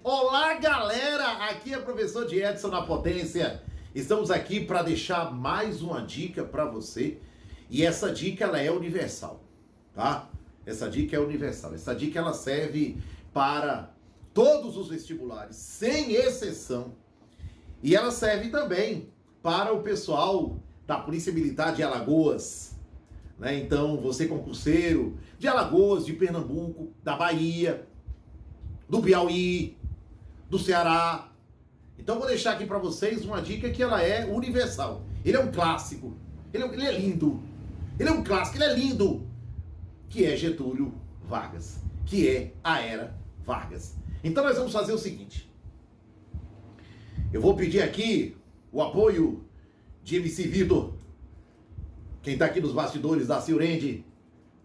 Olá, galera! Aqui é o professor de Edson na Potência. Estamos aqui para deixar mais uma dica para você. E essa dica ela é universal, tá? Essa dica é universal. Essa dica ela serve para todos os vestibulares, sem exceção. E ela serve também para o pessoal da Polícia Militar de Alagoas, né? Então, você concurseiro de Alagoas, de Pernambuco, da Bahia, do Piauí, do Ceará. Então vou deixar aqui para vocês uma dica que ela é universal. Ele é um clássico. Ele é lindo. Ele é um clássico, ele é lindo. Que é Getúlio Vargas. Que é a Era Vargas. Então nós vamos fazer o seguinte. Eu vou pedir aqui o apoio de MC Vitor. Quem está aqui nos bastidores da Ciurende.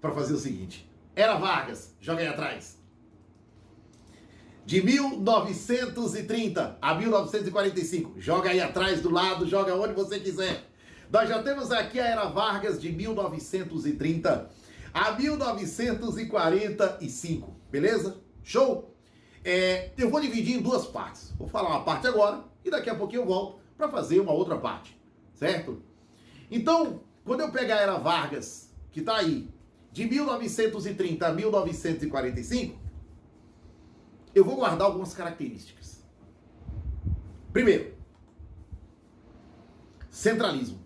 Para fazer o seguinte. Era Vargas. Joga aí atrás. De 1930 a 1945. Joga aí atrás, do lado, joga onde você quiser. Nós já temos aqui a Era Vargas de 1930 a 1945. Beleza? Show? Eu vou dividir em duas partes. Vou falar uma parte agora e daqui a pouquinho eu volto para fazer uma outra parte. Certo? Então, quando eu pegar a Era Vargas, que está aí, de 1930 a 1945... eu vou guardar algumas características. Primeiro, centralismo,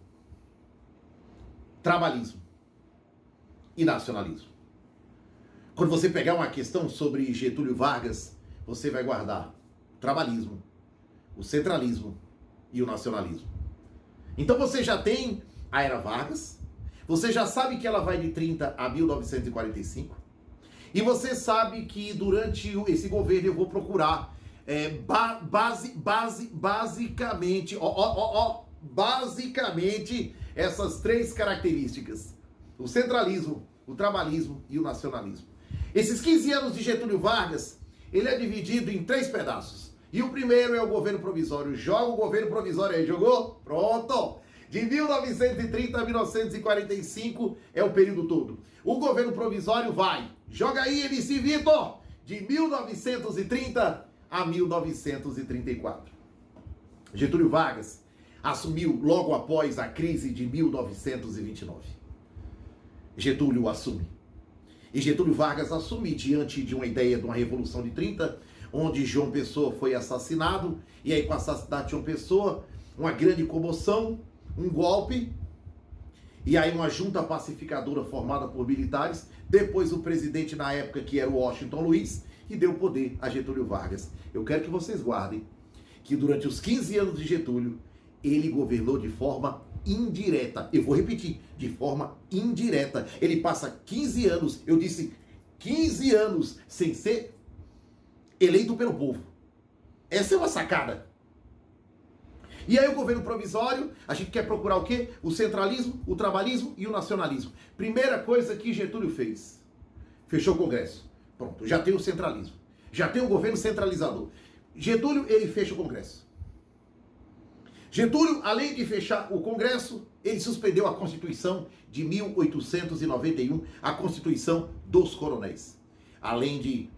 trabalhismo e nacionalismo. Quando você pegar uma questão sobre Getúlio Vargas, você vai guardar o trabalhismo, o centralismo e o nacionalismo. Então você já tem a Era Vargas, você já sabe que ela vai de 30 a 1945, e você sabe que durante esse governo eu vou procurar basicamente essas três características. O centralismo, o trabalhismo e o nacionalismo. Esses 15 anos de Getúlio Vargas, ele é dividido em três pedaços. E o primeiro é o governo provisório. Joga o governo provisório aí, jogou? Pronto! De 1930 a 1945 é o período todo. O governo provisório vai. Joga aí, MC Vitor! De 1930 a 1934. Getúlio Vargas assumiu logo após a crise de 1929. Getúlio assume. E Getúlio Vargas assume diante de uma ideia de uma Revolução de 30, onde João Pessoa foi assassinado. E aí, com o assassinato de João Pessoa, uma grande comoção, um golpe, e aí uma junta pacificadora formada por militares, depois o presidente na época, que era o Washington Luiz, e deu poder a Getúlio Vargas. Eu quero que vocês guardem que durante os 15 anos de Getúlio, ele governou de forma indireta. Eu vou repetir, de forma indireta. Ele passa 15 anos, eu disse 15 anos, sem ser eleito pelo povo. Essa é uma sacada. E aí o governo provisório, a gente quer procurar o quê? O centralismo, o trabalhismo e o nacionalismo. Primeira coisa que Getúlio fez, fechou o Congresso. Pronto, já tem o centralismo. Já tem o governo centralizador. Getúlio, ele fecha o Congresso. Getúlio, além de fechar o Congresso, ele suspendeu a Constituição de 1891, a Constituição dos Coronéis. Além de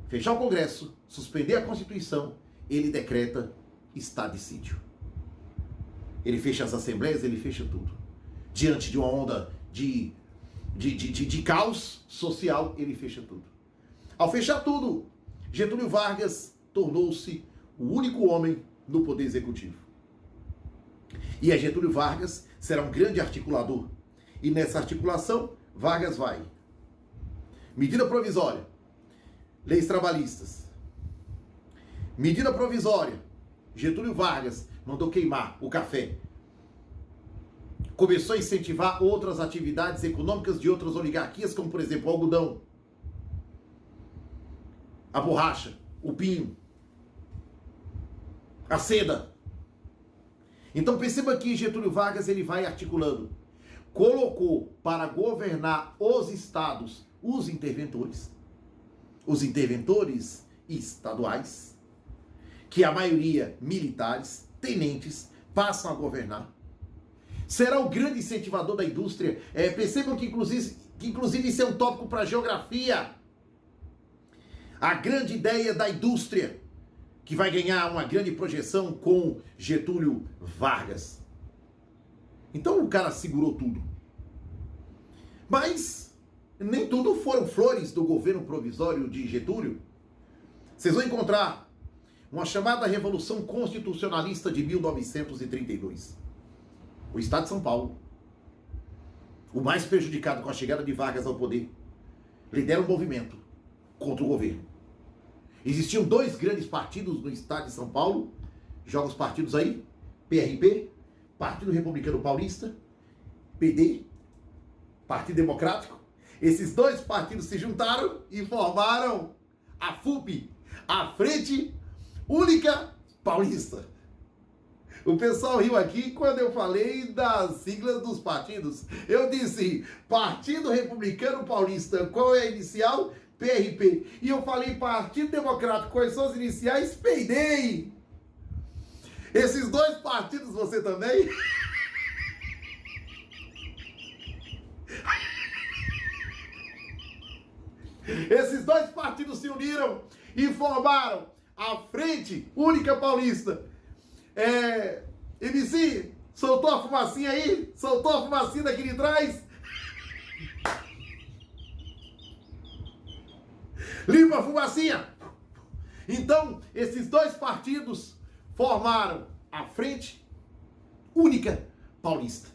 fechar o Congresso, suspender a Constituição, ele decreta estado de sítio. Ele fecha as assembleias, ele fecha tudo. Diante de uma onda de caos social, ele fecha tudo. Ao fechar tudo, Getúlio Vargas tornou-se o único homem no poder executivo. E a Getúlio Vargas será um grande articulador. E nessa articulação, Vargas vai. Medida provisória. Leis trabalhistas. Medida provisória. Getúlio Vargas mandou queimar o café. Começou a incentivar outras atividades econômicas de outras oligarquias, como por exemplo o algodão, a borracha, o pinho, a seda. Então perceba que Getúlio Vargas ele vai articulando. Colocou para governar os estados os interventores estaduais, que a maioria militares, tenentes, passam a governar. Será o grande incentivador da indústria. Percebam que inclusive isso é um tópico para geografia. A grande ideia da indústria que vai ganhar uma grande projeção com Getúlio Vargas. Então o cara segurou tudo. Mas nem tudo foram flores do governo provisório de Getúlio. Vocês vão encontrar uma chamada Revolução Constitucionalista de 1932. O Estado de São Paulo, o mais prejudicado com a chegada de Vargas ao poder, lidera um movimento contra o governo. Existiam dois grandes partidos no Estado de São Paulo. Joga os partidos aí. PRP, Partido Republicano Paulista, PD, Partido Democrático. Esses dois partidos se juntaram e formaram a FUP, a Frente Única Paulista. O pessoal riu aqui quando eu falei das siglas dos partidos. Eu disse Partido Republicano Paulista, qual é a inicial? PRP. E eu falei Partido Democrático, quais são as iniciais? PD. Esses dois partidos, você também? Esses dois partidos se uniram e formaram a Frente Única Paulista. MC, soltou a fumacinha aí? Soltou a fumacinha daqui de trás? Limpa a fumacinha! Então, esses dois partidos formaram a Frente Única Paulista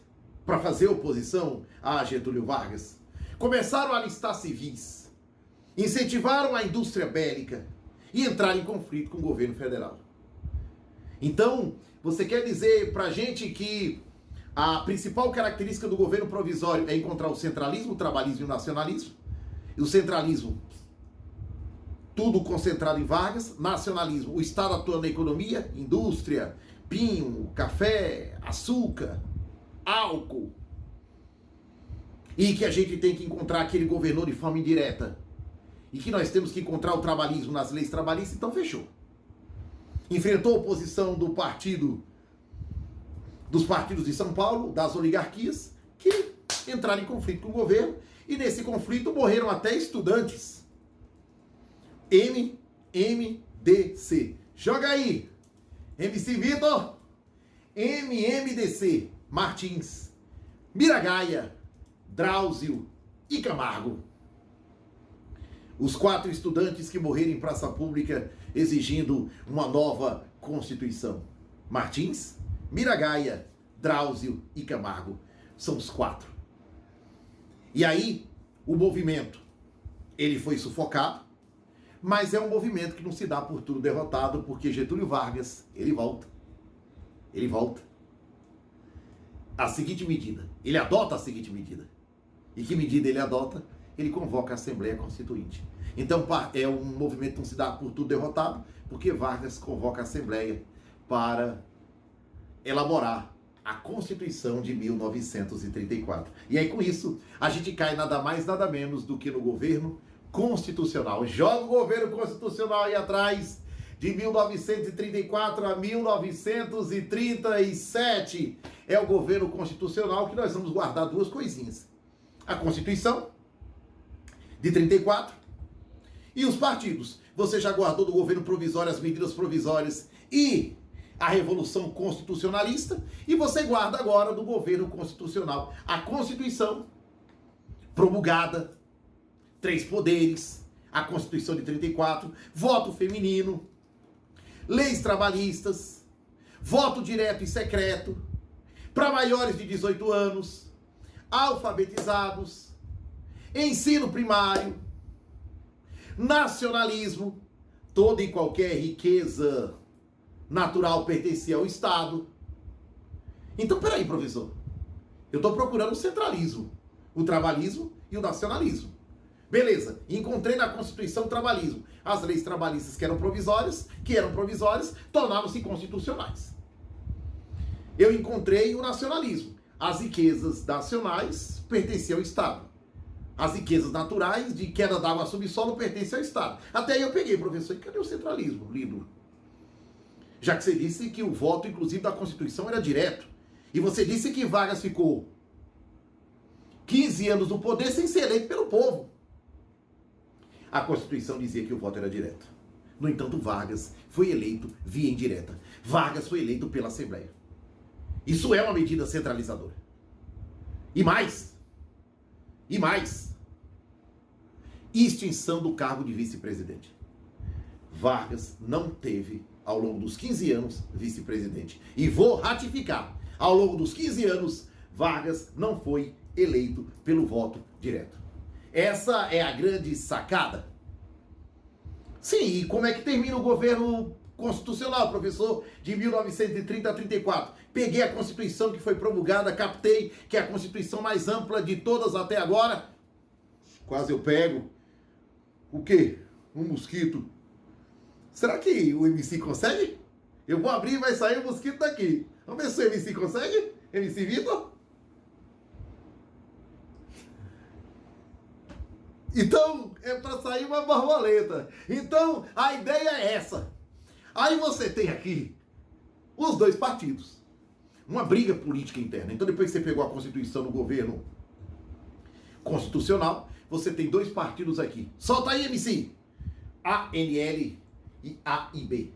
para fazer oposição a Getúlio Vargas. Começaram a alistar civis, incentivaram a indústria bélica e entraram em conflito com o governo federal. Então, você quer dizer pra gente que a principal característica do governo provisório é encontrar o centralismo, o trabalhismo e o nacionalismo? E o centralismo, tudo concentrado em Vargas. Nacionalismo, o Estado atuando na economia, indústria, pinho, café, açúcar, álcool. E que a gente tem que encontrar aquele governador de forma indireta. E que nós temos que encontrar o trabalhismo nas leis trabalhistas, então fechou. Enfrentou a oposição dos partidos de São Paulo, das oligarquias, que entraram em conflito com o governo, e nesse conflito morreram até estudantes. MMDC. Joga aí, MC Vitor. MMDC. Martins, Miragaia, Drauzio e Camargo. Os 4 estudantes que morreram em praça pública exigindo uma nova Constituição. Martins, Miragaia, Drauzio e Camargo. São os 4. E aí, o movimento, ele foi sufocado, mas é um movimento que não se dá por tudo derrotado, porque Getúlio Vargas, ele volta. Ele volta. A seguinte medida. Ele adota a seguinte medida. E que medida ele adota? Ele convoca a Assembleia Constituinte. Então é um movimento que não se dá por tudo derrotado, porque Vargas convoca a Assembleia para elaborar a Constituição de 1934. E aí com isso, a gente cai nada mais, nada menos do que no governo constitucional. Joga o governo constitucional aí atrás, de 1934 a 1937. É o governo constitucional que nós vamos guardar 2 coisinhas. A Constituição de 34 e os partidos. Você já guardou do governo provisório as medidas provisórias e a Revolução Constitucionalista, e você guarda agora do governo constitucional a Constituição promulgada, 3 poderes, a Constituição de 34, voto feminino, leis trabalhistas, voto direto e secreto, para maiores de 18 anos, alfabetizados, ensino primário, nacionalismo, toda e qualquer riqueza natural pertencia ao Estado. Então, peraí, professor. Eu estou procurando o centralismo, o trabalhismo e o nacionalismo. Beleza, encontrei na Constituição o trabalhismo. As leis trabalhistas que eram provisórias, tornaram-se constitucionais. Eu encontrei o nacionalismo. As riquezas nacionais pertenciam ao Estado. As riquezas naturais de queda d'água subsolo pertencem ao Estado. Até aí eu peguei, professor, e cadê o centralismo, lindo? Já que você disse que o voto, inclusive, da Constituição era direto. E você disse que Vargas ficou 15 anos no poder sem ser eleito pelo povo. A Constituição dizia que o voto era direto. No entanto, Vargas foi eleito via indireta. Vargas foi eleito pela Assembleia. Isso é uma medida centralizadora. E mais, extinção do cargo de vice-presidente. Vargas não teve, ao longo dos 15 anos, vice-presidente. E vou ratificar, ao longo dos 15 anos, Vargas não foi eleito pelo voto direto. Essa é a grande sacada. Sim, e como é que termina o governo constitucional, professor, de 1930 a 34? Peguei a Constituição que foi promulgada, captei que é a Constituição mais ampla de todas até agora. Quase eu pego. O quê? Um mosquito. Será que o MC consegue? Eu vou abrir e vai sair o mosquito daqui. Vamos ver se o MC consegue? MC Vitor? Então, é para sair uma borboleta. Então, a ideia é essa. Aí você tem aqui os dois partidos. Uma briga política interna. Então, depois que você pegou a Constituição no governo constitucional, você tem dois partidos aqui. Solta aí, MC. ANL e AIB.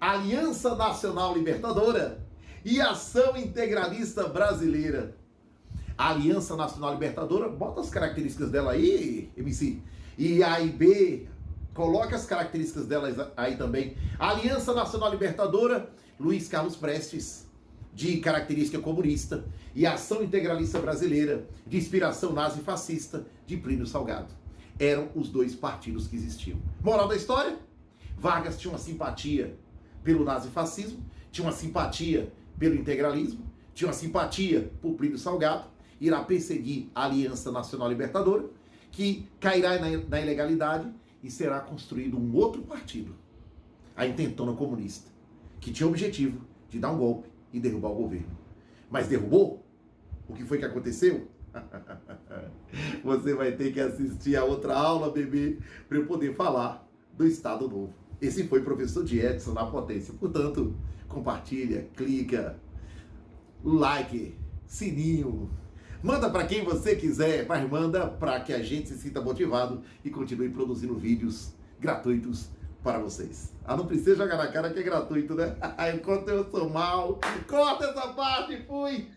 Aliança Nacional Libertadora e Ação Integralista Brasileira. A Aliança Nacional Libertadora, bota as características dela aí, MC. E a AIB, coloca as características dela aí também. A Aliança Nacional Libertadora, Luiz Carlos Prestes, de característica comunista. E a Ação Integralista Brasileira, de inspiração nazi-fascista, de Plínio Salgado. Eram os dois partidos que existiam. Moral da história? Vargas tinha uma simpatia pelo nazifascismo, tinha uma simpatia pelo integralismo, tinha uma simpatia por Plínio Salgado, irá perseguir a Aliança Nacional Libertadora, que cairá na ilegalidade e será construído um outro partido, a Intentona Comunista, que tinha o objetivo de dar um golpe e derrubar o governo. Mas derrubou? O que foi que aconteceu? Você vai ter que assistir a outra aula, bebê, para eu poder falar do Estado Novo. Esse foi o professor de Edson na potência. Portanto, compartilha, clica, like, sininho. Manda para quem você quiser, mas manda para que a gente se sinta motivado e continue produzindo vídeos gratuitos para vocês. Ah, não precisa jogar na cara que é gratuito, né? Enquanto eu sou mal, corta essa parte, fui!